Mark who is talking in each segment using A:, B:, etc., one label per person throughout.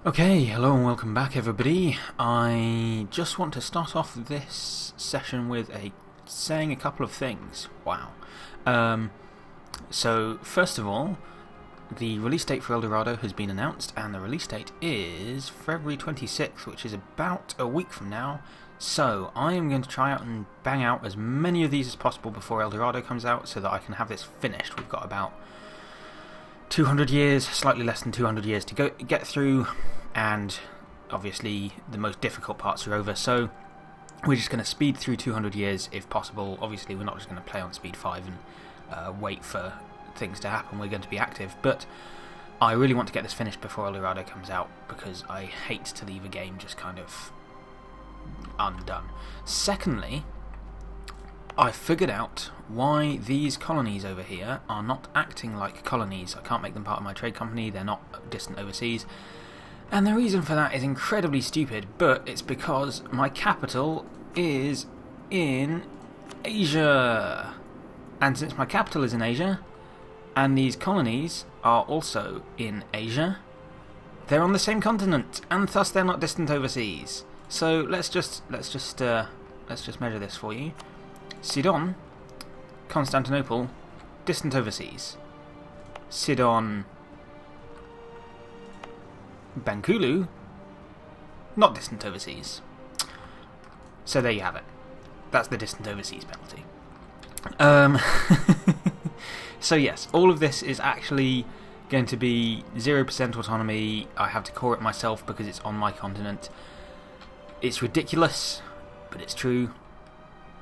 A: Okay, hello and welcome back everybody. I just want to start off this session with saying a couple of things. Wow. So first of all, the release date for El Dorado has been announced, and the release date is February 26th, which is about a week from now. So I am going to try out and bang out as many of these as possible before El Dorado comes out so that I can have this finished. We've got about 200 years, slightly less than 200 years to get through, and obviously the most difficult parts are over, so we're just going to speed through 200 years if possible. Obviously we're not just going to play on speed 5 and wait for things to happen. We're going to be active, but I really want to get this finished before El Dorado comes out because I hate to leave a game just kind of undone. Secondly, I figured out why these colonies over here are not acting like colonies. I can't make them part of my trade company, they're not distant overseas. And the reason for that is incredibly stupid, but it's because my capital is in Asia. And since my capital is in Asia, and these colonies are also in Asia, they're on the same continent, and thus they're not distant overseas. So let's just measure this for you. Sidon, Constantinople, distant overseas. Sidon, Bengkulu, not distant overseas. So there you have it. That's the distant overseas penalty. So yes, all of this is actually going to be 0% autonomy. I have to core it myself because it's on my continent. It's ridiculous, but it's true.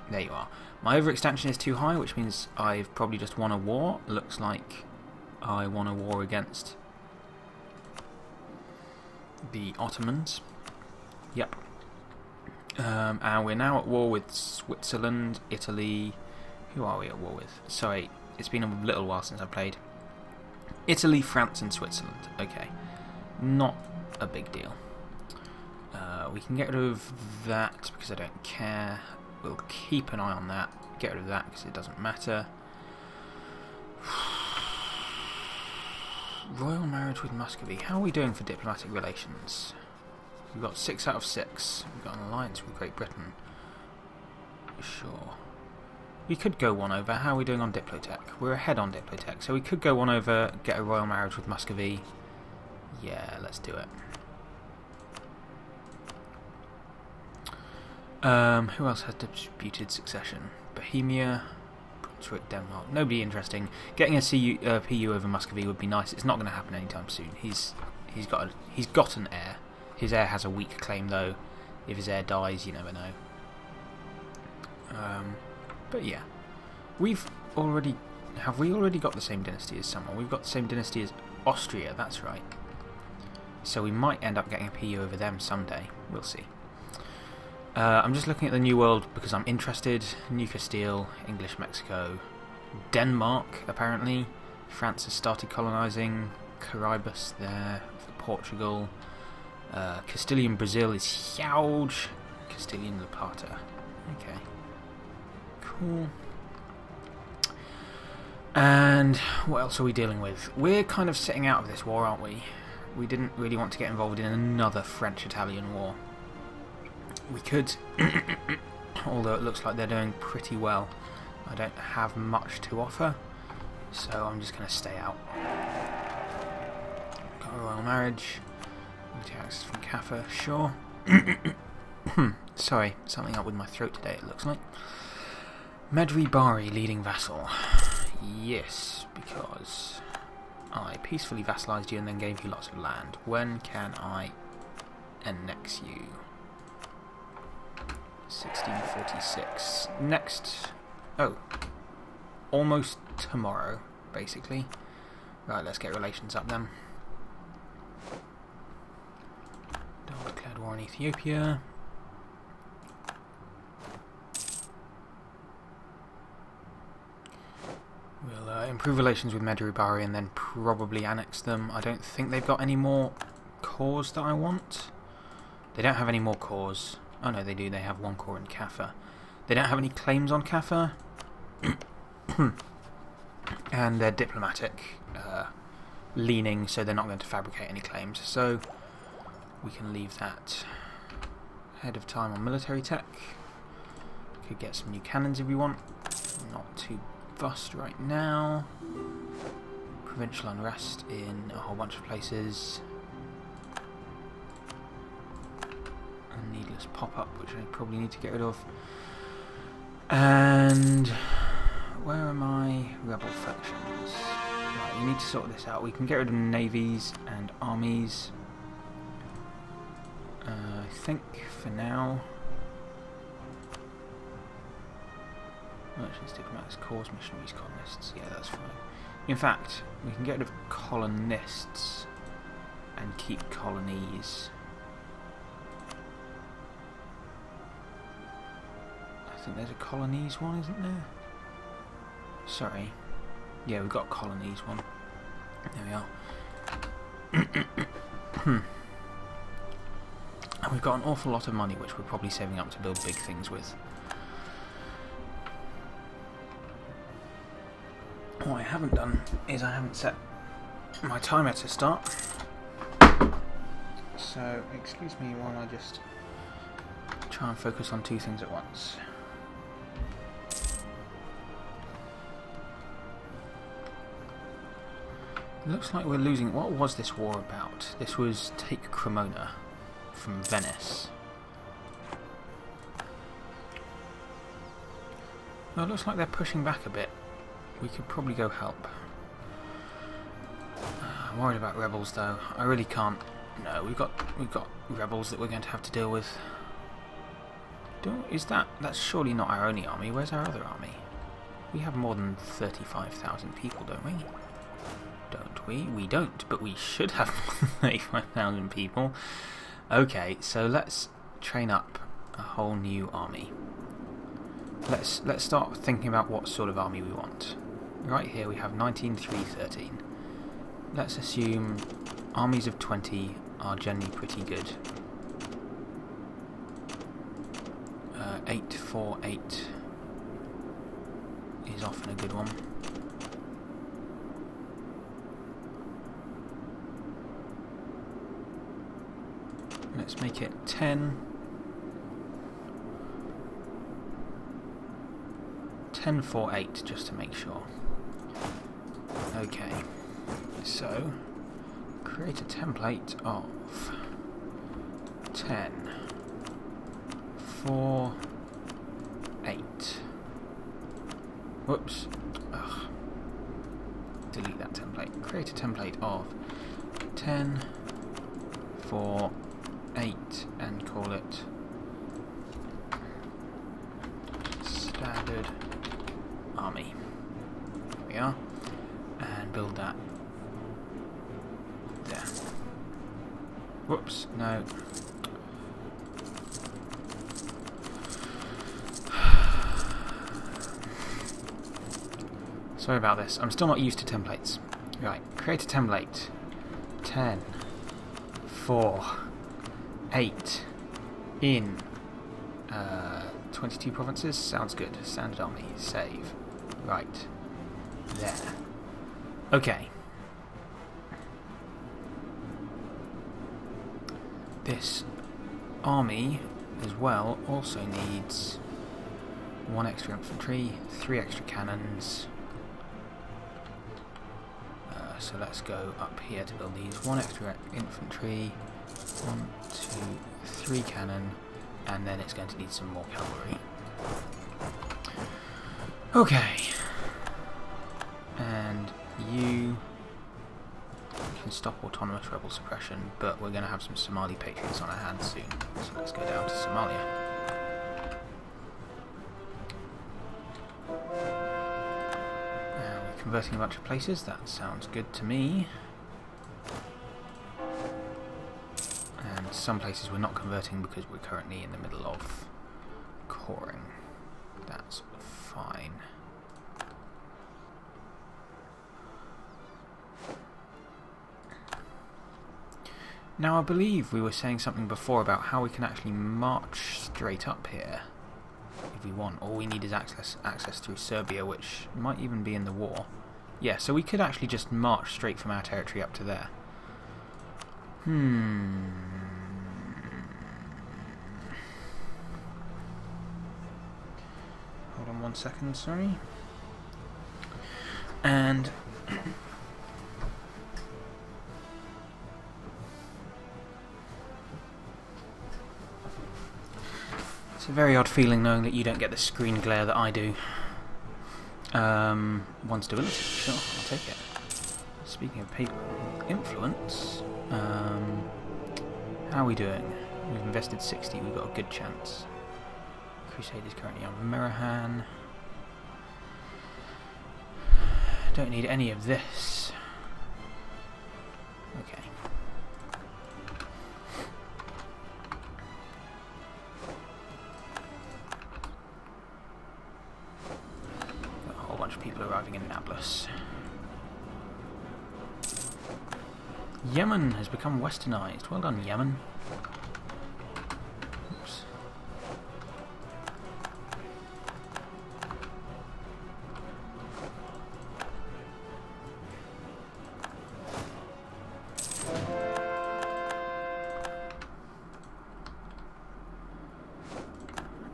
A: There you are. My overextension is too high, which means I've probably just won a war. Looks like I won a war against the Ottomans. Yep. And we're now at war with Switzerland, Italy. Who are we at war with? Sorry, it's been a little while since I played. Italy, France and Switzerland. Okay. Not a big deal. We can get rid of that because I don't care. We'll keep an eye on that. Get rid of that because it doesn't matter. Royal marriage with Muscovy. How are we doing for diplomatic relations? We've got 6 out of 6. We've got an alliance with Great Britain. Sure. We could go one over. How are we doing on Diplotech? We're ahead on Diplotech, so we could go one over, get a royal marriage with Muscovy. Yeah, let's do it. Who else has disputed succession? Bohemia, Brunswick, Denmark. Nobody interesting. Getting a PU over Muscovy would be nice. It's not going to happen anytime soon. He's got an heir. His heir has a weak claim though. If his heir dies, you never know. But yeah, have we already got the same dynasty as someone? We've got the same dynasty as Austria. That's right. So we might end up getting a PU over them someday. We'll see. I'm just looking at the New World because I'm interested. New Castile, English Mexico, Denmark apparently. France has started colonising. Caribus there for Portugal. Castilian Brazil is huge. Castilian La Plata. Okay. Cool. And what else are we dealing with? We're kind of sitting out of this war, aren't we? We didn't really want to get involved in another French-Italian war. We could, although it looks like they're doing pretty well. I don't have much to offer, so I'm just going to stay out. Got a royal marriage. Military access from Kaffa, sure. Sorry, something up with my throat today, it looks like. Medri Bari, leading vassal. Yes, because I peacefully vassalised you and then gave you lots of land. When can I annex you? 1646. Next. Oh. Almost tomorrow, basically. Right, let's get relations up then. Don't declared war on Ethiopia. We'll improve relations with Medri Bari and then probably annex them. I don't think they've got any more cores that I want. They don't have any more cores. Oh no, they do. They have 1 core in Kaffa. They don't have any claims on Kaffa. And they're diplomatic leaning, so they're not going to fabricate any claims. So we can leave that ahead of time on military tech. Could get some new cannons if we want. Not too fussed right now. Provincial unrest in a whole bunch of places. A needless pop-up, which I probably need to get rid of. And where are my rebel factions? Right, we need to sort this out. We can get rid of navies and armies. I think for now. Merchants, diplomats, cause, missionaries, colonists. Yeah, that's fine. In fact, we can get rid of colonists and keep colonies. I think there's a colonies one, isn't there? Sorry. Yeah, we've got colonies one. There we are. And we've got an awful lot of money, which we're probably saving up to build big things with. What I haven't done is I haven't set my timer to start. So, excuse me while I just try and focus on two things at once. It looks like we're losing. What was this war about? This was take Cremona from Venice. Well, it looks like they're pushing back a bit. We could probably go help. I'm worried about rebels though. I really can't. No, we've got rebels that we're going to have to deal with. That's surely not our only army. Where's our other army? We have more than 35,000 people, don't we? Don't we? We don't, but we should have more than 35,000 people. Okay, so let's train up a whole new army. Let's start thinking about what sort of army we want. Right here we have 19, 3, 13. Let's assume armies of 20 are generally pretty good. 8, 4, 8 is often a good one. Let's make it 10. 10, 4, 8, just to make sure. Okay, so create a template of 10, 4, 8. Whoops. Ugh. Delete that template. Create a template of 10, 4, 8 and call it standard army. There we are. And build that there. Whoops, no. Sorry about this. I'm still not used to templates. Right, create a template. 10, 4, 8 in 22 provinces. Sounds good. Standard army. Save. Right. There. Okay. This army as well also needs 1 extra infantry, 3 extra cannons. So let's go up here to build these. 1 extra infantry, 1, 2, 3 cannon, and then it's going to need some more cavalry. Okay. And you can stop autonomous rebel suppression, but we're going to have some Somali patriots on our hands soon. So let's go down to Somalia. We're converting a bunch of places. That sounds good to me. And some places we're not converting because we're currently in the middle of coring. That's fine. Now I believe we were saying something before about how we can actually march straight up here if we want. All we need is access through Serbia, which might even be in the war. Yeah, so we could actually just march straight from our territory up to there. 1 second, sorry. And it's a very odd feeling knowing that you don't get the screen glare that I do. One stability, sure, I'll take it. Speaking of paper influence, how are we doing? We've invested 60, we've got a good chance. Crusader is currently on Mirahan. Don't need any of this. Okay. Got a whole bunch of people arriving in Nablus. Yemen has become westernized. Well done, Yemen. Oops.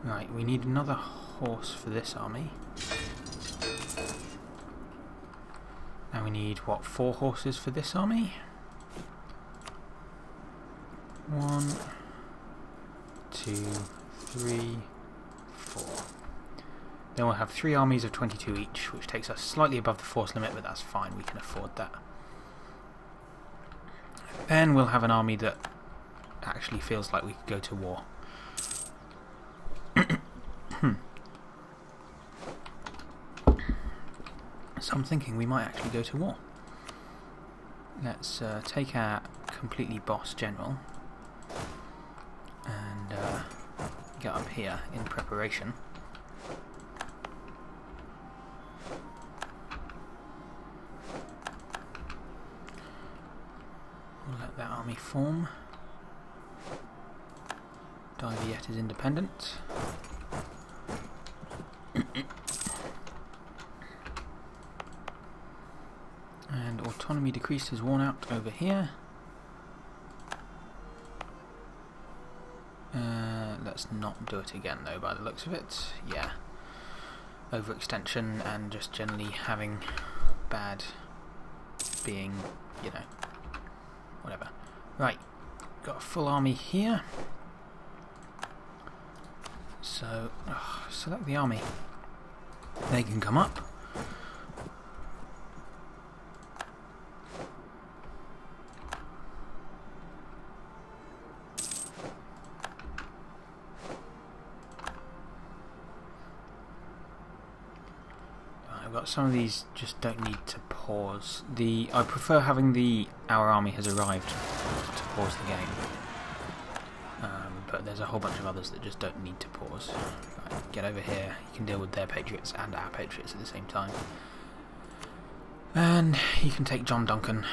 A: Right, we need another horse for this army. Now we need, what, 4 horses for this army? 1, 2, 3, 4. Then we'll have 3 armies of 22 each, which takes us slightly above the force limit, but that's fine, we can afford that. Then we'll have an army that actually feels like we could go to war. So I'm thinking we might actually go to war. Let's take our completely boss general and get up here in preparation. We'll let that army form. Diviet is independent. And autonomy decreased is worn out over here. Let's not do it again though, by the looks of it. Yeah. Overextension and just generally having bad being, you know, whatever. Right, got a full army here. So, select the army. They can come up. I've got some of these just don't need to pause. I prefer having our army has arrived to pause the game. But there's a whole bunch of others that just don't need to pause. Right, get over here. You can deal with their patriots and our patriots at the same time. And you can take John Duncan.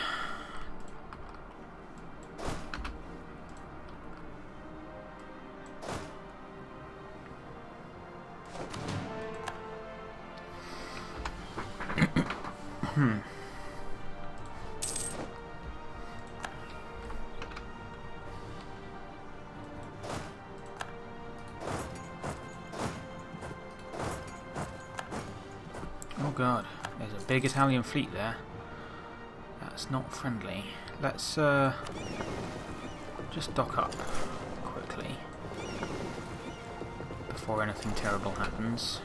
A: Oh god, there's a big Italian fleet there. That's not friendly. Let's just dock up quickly before anything terrible happens.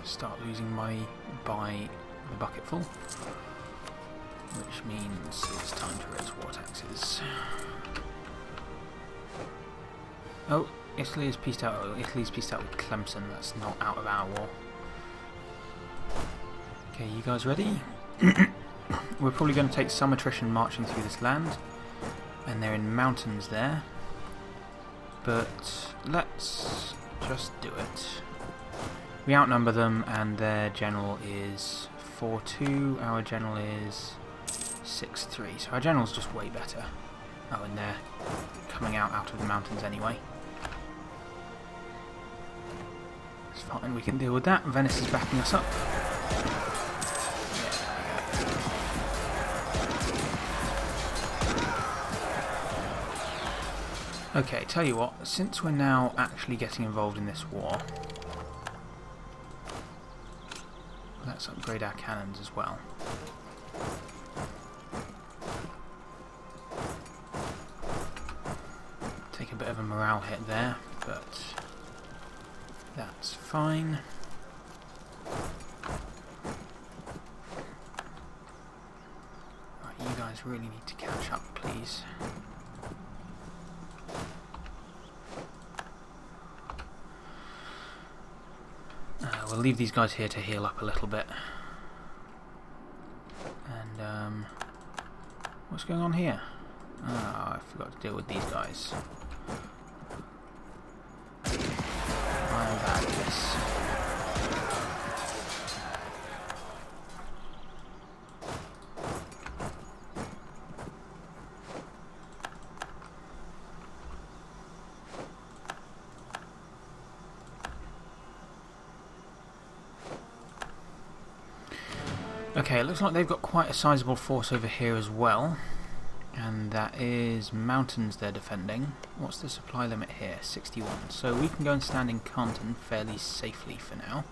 A: Start losing money by the bucketful, which means it's time to raise war taxes. Oh, Italy is pieced out. Oh, Italy's pieced out with Clemson. That's not out of our war. Okay, you guys ready? We're probably going to take some attrition marching through this land, and they're in mountains there. But let's just do it. We outnumber them, and their general is 4-2. Our general is 6-3. So our general's just way better. Oh, and they're coming out of the mountains anyway. It's fine, we can deal with that. Venice is backing us up. Okay, tell you what, since we're now actually getting involved in this war, let's upgrade our cannons as well. Take a bit of a morale hit there, but that's fine. Right, you guys really need to catch up, please. We'll leave these guys here to heal up a little bit. And, what's going on here? Ah, I forgot to deal with these guys. I'm bad at this. Okay, it looks like they've got quite a sizable force over here as well. And that is mountains they're defending. What's the supply limit here? 61. So we can go and stand in Canton fairly safely for now.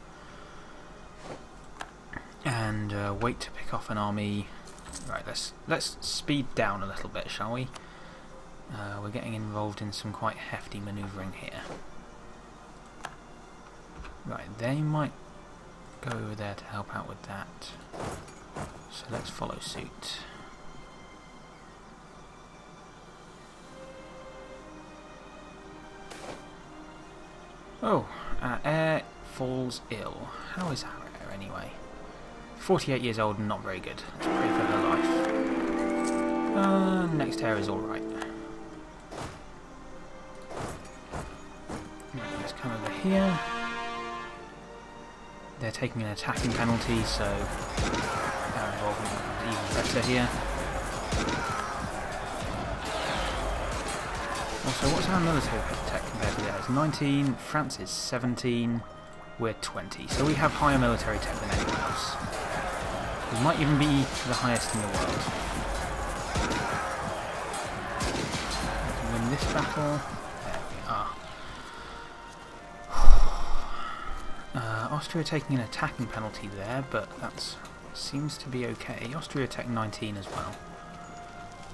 A: And wait to pick off an army. Right, let's speed down a little bit, shall we? We're getting involved in some quite hefty manoeuvring here. Right, they might go over there to help out with that. So let's follow suit. Oh, our heir falls ill. How is our heir anyway? 48 years old and not very good. Let's pray for her life. Next heir is alright. Right, let's come over here. They're taking an attacking penalty, so our involvement is even better here. Also, what's our military tech compared to theirs? 19, France is 17, we're 20. So we have higher military tech than anyone else. We might even be the highest in the world. Let's win this battle. There we are. Austria taking an attacking penalty there, but that seems to be okay. Austria tech 19 as well.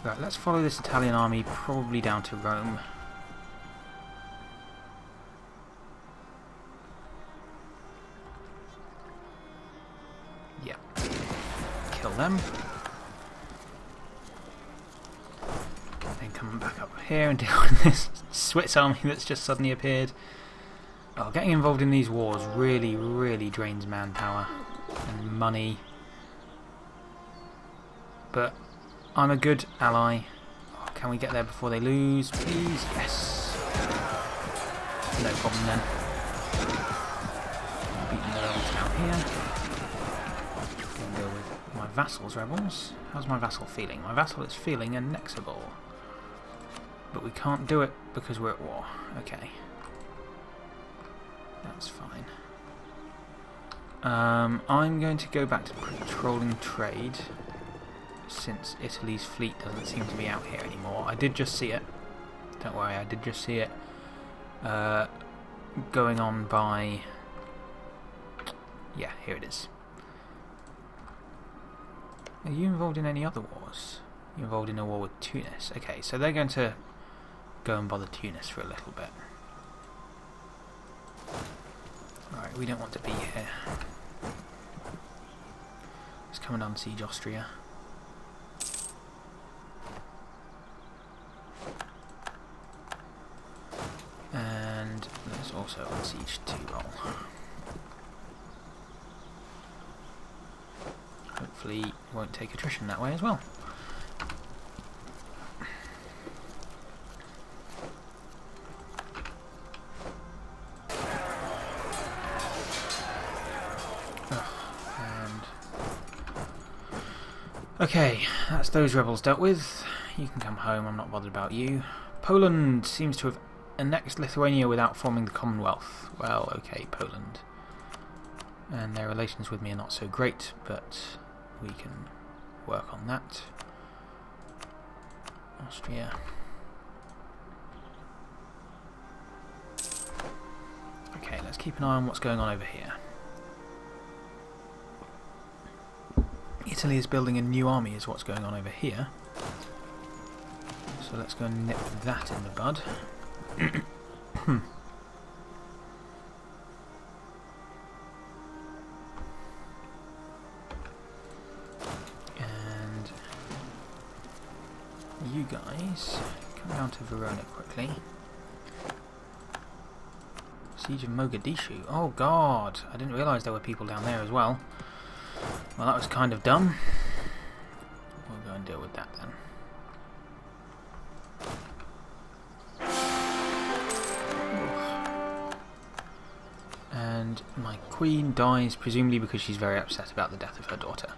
A: Right, let's follow this Italian army probably down to Rome. Yeah. Kill them. Then come back up here and deal with this Swiss army that's just suddenly appeared. Oh, getting involved in these wars really, really drains manpower and money. But I'm a good ally. Oh, can we get there before they lose, please? Yes. No problem then. Beating the rebels down here. Gonna go with my vassal's rebels. How's my vassal feeling? My vassal is feeling annexable. But we can't do it because we're at war. Okay. That's fine. I'm going to go back to patrolling trade, since Italy's fleet doesn't seem to be out here anymore. I did just see it. Don't worry, I did just see it. Going on by... Yeah, here it is. Are you involved in any other wars? You're involved in a war with Tunis. Okay, so they're going to go and bother Tunis for a little bit. Alright, we don't want to be here. Let's come and unsiege Austria. And let's also unsiege Tyrol. Hopefully it won't take attrition that way as well. Okay, that's those rebels dealt with. You can come home, I'm not bothered about you. Poland seems to have annexed Lithuania without forming the Commonwealth. Well, okay, Poland. And their relations with me are not so great, but we can work on that. Austria. Okay, let's keep an eye on what's going on over here. Italy is building a new army is what's going on over here. So let's go and nip that in the bud. And you guys come down to Verona quickly. Siege of Mogadishu. Oh god, I didn't realise there were people down there as well. Well, that was kind of dumb. We'll go and deal with that then. And my queen dies, presumably because she's very upset about the death of her daughter.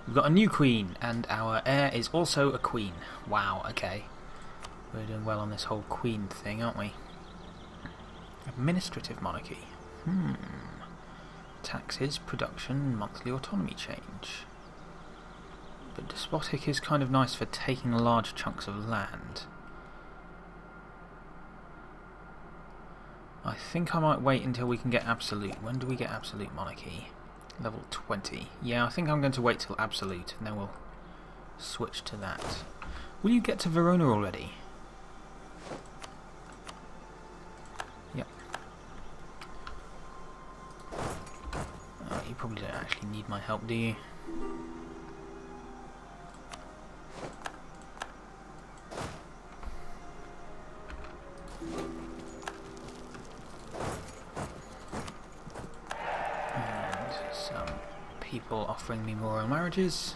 A: We've got a new queen, and our heir is also a queen. Wow, okay. We're doing well on this whole queen thing, aren't we? Administrative monarchy. Taxes, production, monthly autonomy change. But despotic is kind of nice for taking large chunks of land. I think I might wait until we can get absolute. When do we get absolute monarchy? Level 20. Yeah, I think I'm going to wait till absolute and then we'll switch to that. Will you get to Verona already? Yep. You probably don't actually need my help, do you? And some people offering me more royal marriages.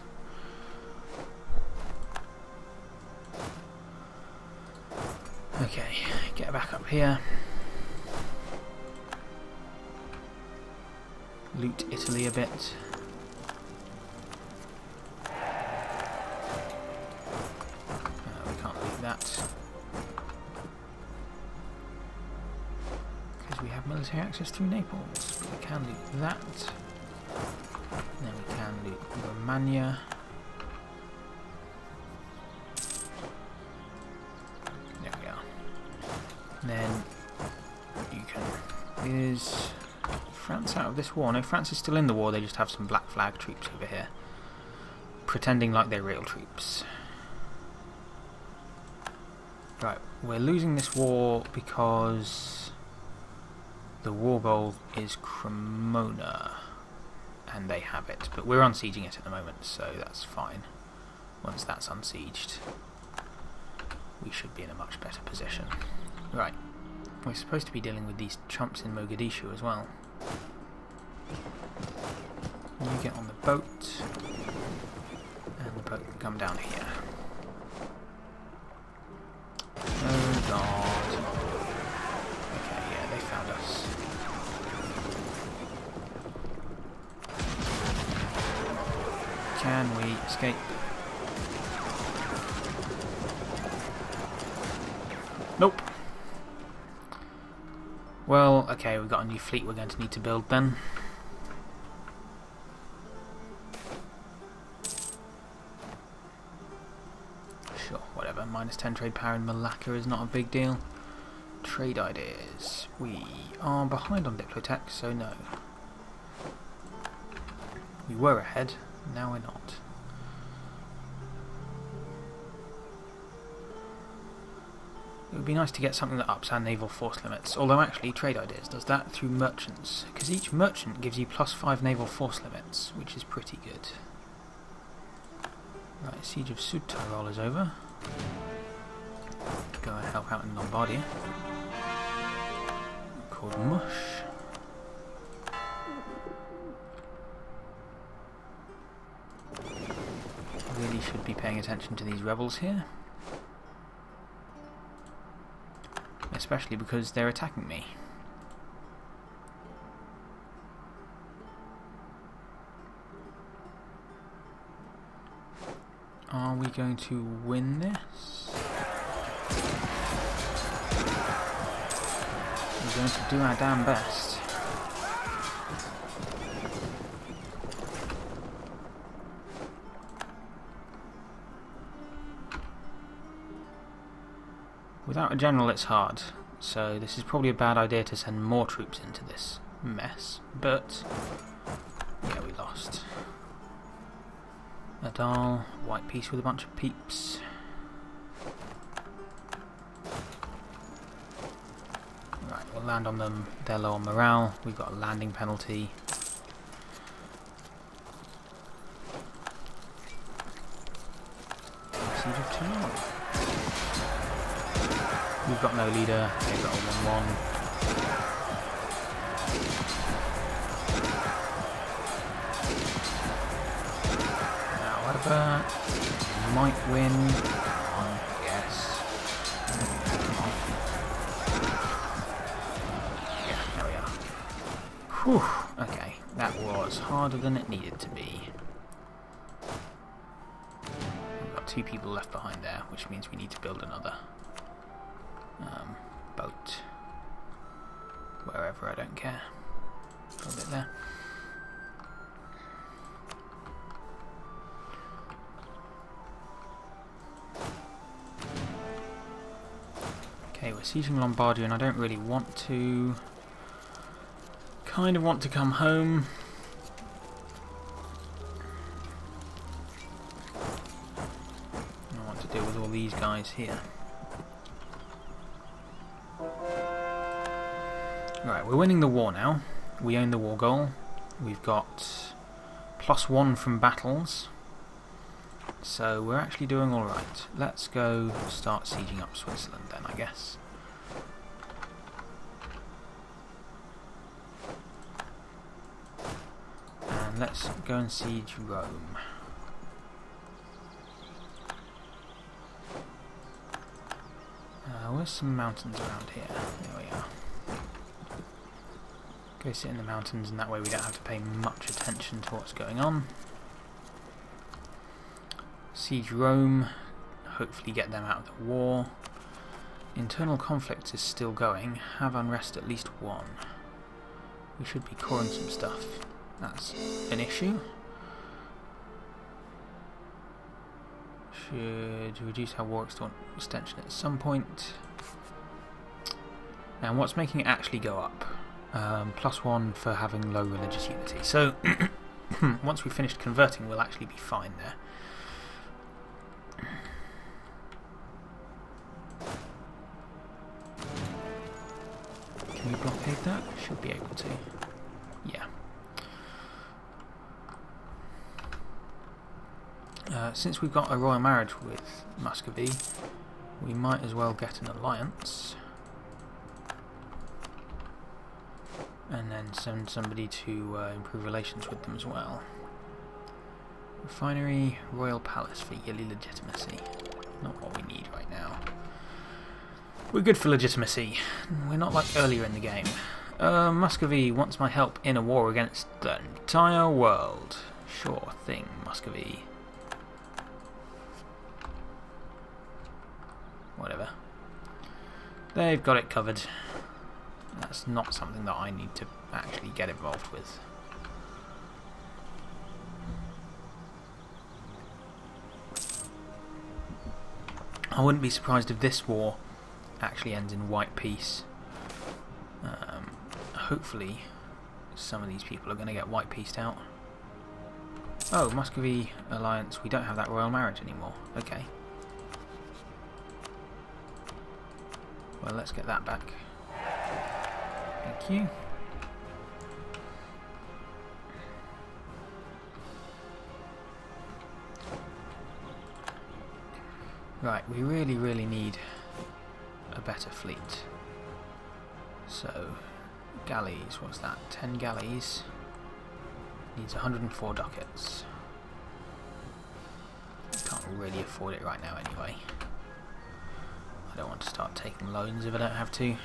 A: Okay, get back up here. Loot Italy a bit. We can't loot that. Because we have military access through Naples. But we can loot that. And then we can loot Romagna. There we are. And then you can... Is France out of this war? No, France is still in the war, they just have some black flag troops over here. Pretending like they're real troops. Right, we're losing this war because the war goal is Cremona. And they have it. But we're unsieging it at the moment, so that's fine. Once that's unsieged, we should be in a much better position. Right, we're supposed to be dealing with these chumps in Mogadishu as well. You get on the boat, and the boat can come down here. Oh god. Okay, yeah, they found us. Can we escape? Nope. Well, okay, we've got a new fleet we're going to need to build then. Sure, whatever. -10 trade power in Malacca is not a big deal. Trade ideas. We are behind on Diplotech, so no. We were ahead, now we're not. It would be nice to get something that ups our naval force limits, although actually Trade Ideas does that through merchants, because each merchant gives you +5 naval force limits, which is pretty good. Right, Siege of Sud Tyrol is over. Go and help out in Lombardia. Called Mush. Really should be paying attention to these rebels here. Especially because they're attacking me. Are we going to win this? We're going to do our damn best. Without a general it's hard. So this is probably a bad idea to send more troops into this mess, but yeah, we lost. Adal, white piece with a bunch of peeps. Right, we'll land on them. They're low on morale. We've got a landing penalty. Siege of Town. We've got no leader. They've got a 1-1. However, we might win. Come on, yes. Come on. Yeah, there we are. Whew, okay, that was harder than it needed to be. We've got 2 people left behind there, which means we need to build another boat. Wherever, I don't care. Build it there. Okay, we're sieging Lombardia and I don't really want to. Kind of want to come home. I want to deal with all these guys here. Right, we're winning the war now. We own the war goal. We've got +1 from battles. So we're actually doing alright. Let's go start sieging up Switzerland then, I guess. And let's go and siege Rome. Where's some mountains around here? There we are. Go sit in the mountains and that way we don't have to pay much attention to what's going on. Siege Rome, hopefully get them out of the war. Internal conflict is still going. Have unrest at least 1. We should be coring some stuff. That's an issue. Should reduce our war extension at some point. And what's making it actually go up? +1 for having low religious unity. So once we've finished converting, we'll actually be fine there. Can we blockade that? Should be able to. Yeah. Since we've got a royal marriage with Muscovy, we might as well get an alliance. And then send somebody to improve relations with them as well. Refinery, royal palace for yearly legitimacy. Not what we need right now. We're good for legitimacy. We're not like earlier in the game. Muscovy wants my help in a war against the entire world. Sure thing, Muscovy. Whatever. They've got it covered. That's not something that I need to actually get involved with. I wouldn't be surprised if this war actually ends in white peace. Hopefully some of these people are going to get white peaced out. Oh, Muscovy alliance, we don't have that royal marriage anymore. Okay. Well, let's get that back. Thank you. Right, we really need a better fleet. So, galleys, what's that? 10 galleys. Needs 104 ducats. Can't really afford it right now anyway. I don't want to start taking loans if I don't have to.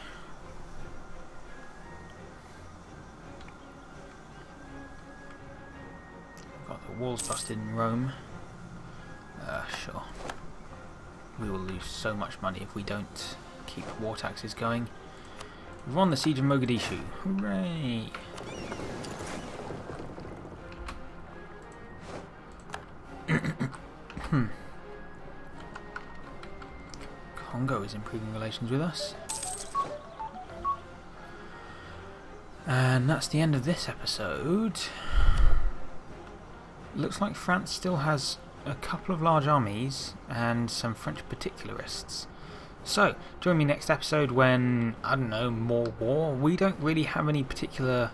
A: Got the walls busted in Rome. Sure. We will lose so much money if we don't keep war taxes going. We've won the siege of Mogadishu. Hooray! Congo is improving relations with us. And that's the end of this episode. Looks like France still has a couple of large armies and some French particularists. So, join me next episode when, I don't know, more war. We don't really have any particular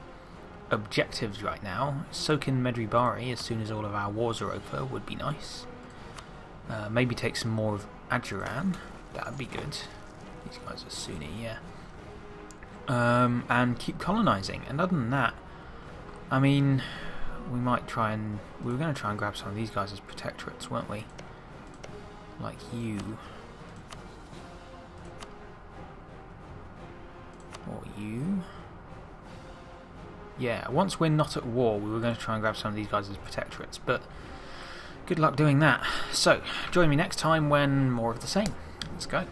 A: objectives right now. Soak in Medri Bari as soon as all of our wars are over would be nice. Maybe take some more of Adjuran. That would be good. These guys are Sunni, yeah. And keep colonising. And other than that, I mean, we were going to try and grab some of these guys as protectorates, weren't we? Like you. Or you. Yeah, once we're not at war, we were going to try and grab some of these guys as protectorates, but good luck doing that. So, join me next time when more of the same. Let's go.